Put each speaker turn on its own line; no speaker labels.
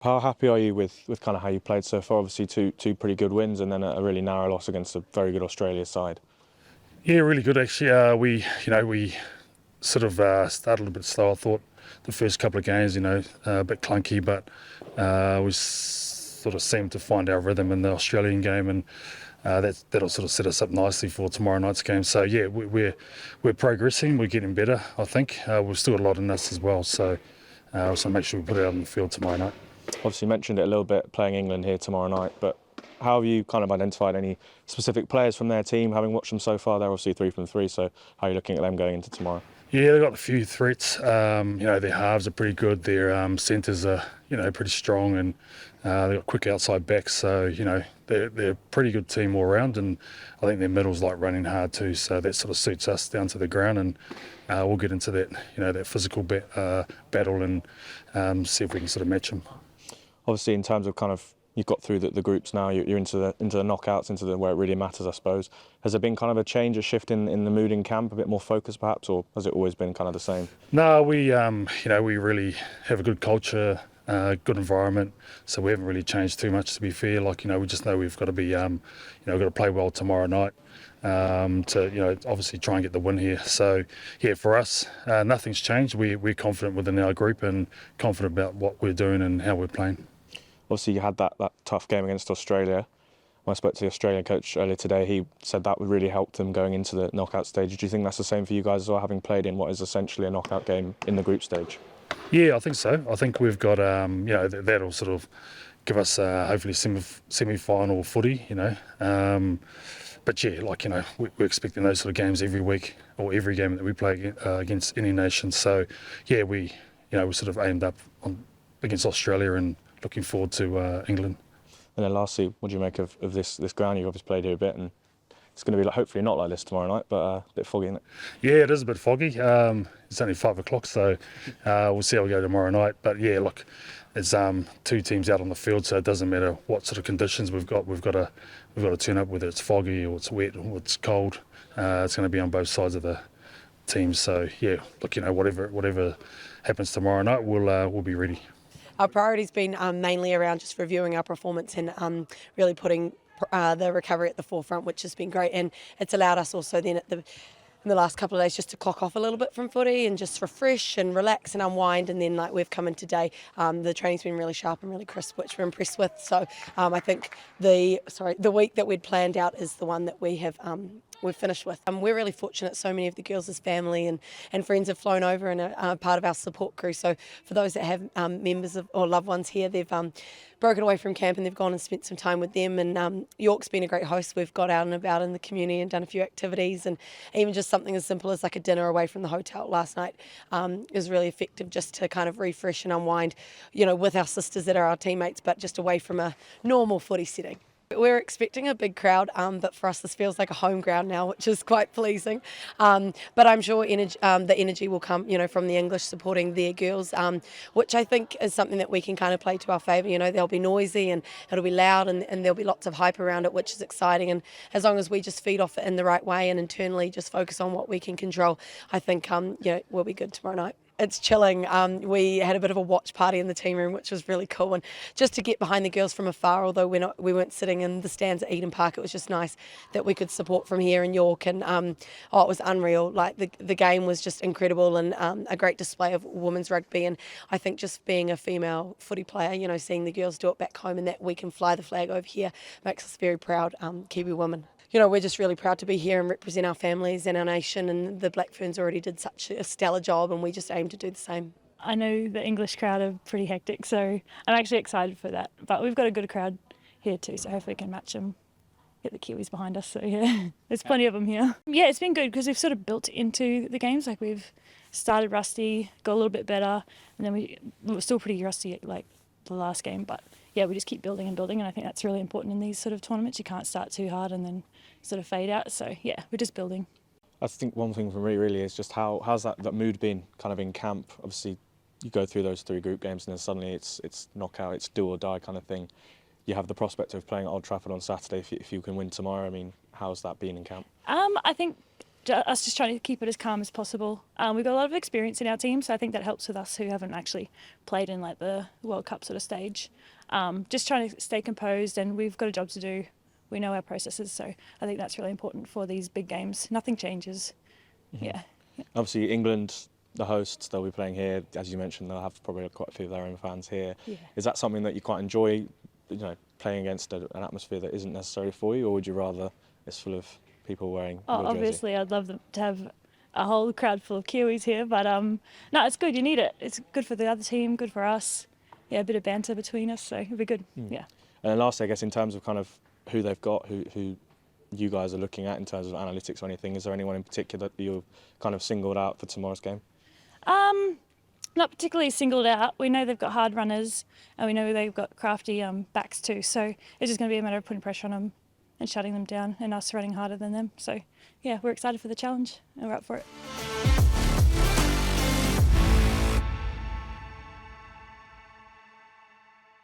How happy are you with kind of how you played so far? Obviously, two pretty good wins and then a really narrow loss against a very good Australia side.
Yeah, really good actually. We sort of started a little bit slow. I thought the first couple of games, a bit clunky, but we sort of seemed to find our rhythm in the Australian game, and that'll sort of set us up nicely for tomorrow night's game. So yeah, we're progressing. We're getting better. I think we've still got a lot in us as well. So make sure we put it out on the field tomorrow night.
Obviously, you mentioned it a little bit playing England here tomorrow night, but how have you kind of identified any specific players from their team, having watched them so far? They're obviously 3 from 3, so how are you looking at them going into tomorrow?
Yeah, they've got a few threats. Their halves are pretty good. Their centres are, pretty strong, and they've got quick outside backs. So, they're a pretty good team all around, and I think their middles like running hard too. So that sort of suits us down to the ground, and we'll get into that, that physical battle and see if we can sort of match them.
Obviously, in terms of kind of you've got through the groups now, you're into the knockouts, into where it really matters, I suppose. Has there been kind of a change, a shift in the mood in camp, a bit more focus perhaps, or has it always been kind of the same?
No, we really have a good culture, good environment, so we haven't really changed too much, to be fair. We just know we've got to be, we've got to play well tomorrow night to obviously try and get the win here. So yeah, for us, nothing's changed. We're confident within our group and confident about what we're doing and how we're playing.
Obviously, you had that tough game against Australia. When I spoke to the Australian coach earlier today, he said that would really help them going into the knockout stage. Do you think that's the same for you guys as well, having played in what is essentially a knockout game in the group stage?
Yeah, I think so. I think we've got, that'll sort of give us hopefully semi-final footy, But yeah, we're expecting those sort of games every week or every game that we play against any nation. So yeah, we sort of aimed up against Australia and looking forward to England.
And then lastly, what do you make of this ground? You've obviously played here a bit, and it's going to be hopefully not like this tomorrow night, but a bit foggy, isn't it?
Yeah, it is a bit foggy. It's only 5 o'clock, so we'll see how we go tomorrow night. But yeah, look, it's two teams out on the field, so it doesn't matter what sort of conditions we've got. We've got to turn up, whether it's foggy or it's wet or it's cold. It's going to be on both sides of the teams. So yeah, look, whatever happens tomorrow night, we'll be ready.
Our priority's been mainly around just reviewing our performance and really putting the recovery at the forefront, which has been great. And it's allowed us also then in the last couple of days just to clock off a little bit from footy and just refresh and relax and unwind. And then we've come in today, the training's been really sharp and really crisp, which we're impressed with. So I think the week that we'd planned out is the one that we've finished with. We're really fortunate. So many of the girls' family and friends have flown over and are part of our support crew. So for those that have members or loved ones here, they've broken away from camp and they've gone and spent some time with them. And York's been a great host. We've got out and about in the community and done a few activities, and even just something as simple as like a dinner away from the hotel last night is really effective, just to kind of refresh and unwind, with our sisters that are our teammates, but just away from a normal footy setting. We're expecting a big crowd, but for us this feels like a home ground now, which is quite pleasing. But I'm sure the energy will come, from the English supporting their girls, which I think is something that we can kind of play to our favour. They'll be noisy and it'll be loud, and there'll be lots of hype around it, which is exciting. And as long as we just feed off it in the right way and internally just focus on what we can control, I think we'll be good tomorrow night. It's chilling. We had a bit of a watch party in the team room, which was really cool. And just to get behind the girls from afar, although we weren't sitting in the stands at Eden Park, it was just nice that we could support from here in York. And it was unreal. The game was just incredible, and a great display of women's rugby. And I think just being a female footy player, seeing the girls do it back home and that we can fly the flag over here makes us very proud Kiwi women. We're just really proud to be here and represent our families and our nation, and the Black Ferns already did such a stellar job, and we just aim to do the same.
I know the English crowd are pretty hectic, so I'm actually excited for that. But we've got a good crowd here too, so hopefully we can match them, get the Kiwis behind us. So yeah, there's plenty of them here. Yeah, it's been good because we've sort of built into the games. We've started rusty, got a little bit better, and then we were still pretty rusty the last game, but yeah, we just keep building and building, and I think that's really important in these sort of tournaments. You can't start too hard and then sort of fade out. So yeah, we're just building.
I think one thing for me really is just how's that mood been kind of in camp? Obviously, you go through those 3 group games and then suddenly it's knockout, it's do or die kind of thing. You have the prospect of playing at Old Trafford on Saturday if you can win tomorrow. I mean, how's that been in camp?
I think us just trying to keep it as calm as possible. We've got a lot of experience in our team, so I think that helps with us who haven't actually played in like the World Cup sort of stage. Just trying to stay composed, and we've got a job to do. We know our processes, so I think that's really important for these big games. Nothing changes. Yeah.
Obviously, England, the hosts, they'll be playing here. As you mentioned, they'll have probably quite a few of their own fans here.
Yeah.
Is that something that you quite enjoy, playing against an atmosphere that isn't necessarily for you, or would you rather it's full of people wearing your jersey?
Obviously, I'd love to have a whole crowd full of Kiwis here, but no, it's good. You need it. It's good for the other team, good for us. Yeah, a bit of banter between us, so it'll be good. Yeah.
And then lastly, I guess in terms of kind of who they've got, who you guys are looking at in terms of analytics or anything, is there anyone in particular that you've kind of singled out for tomorrow's game?
Not particularly singled out. We know they've got hard runners, and we know they've got crafty backs too. So it's just going to be a matter of putting pressure on them and shutting them down, and us running harder than them. So yeah, we're excited for the challenge and we're up for it.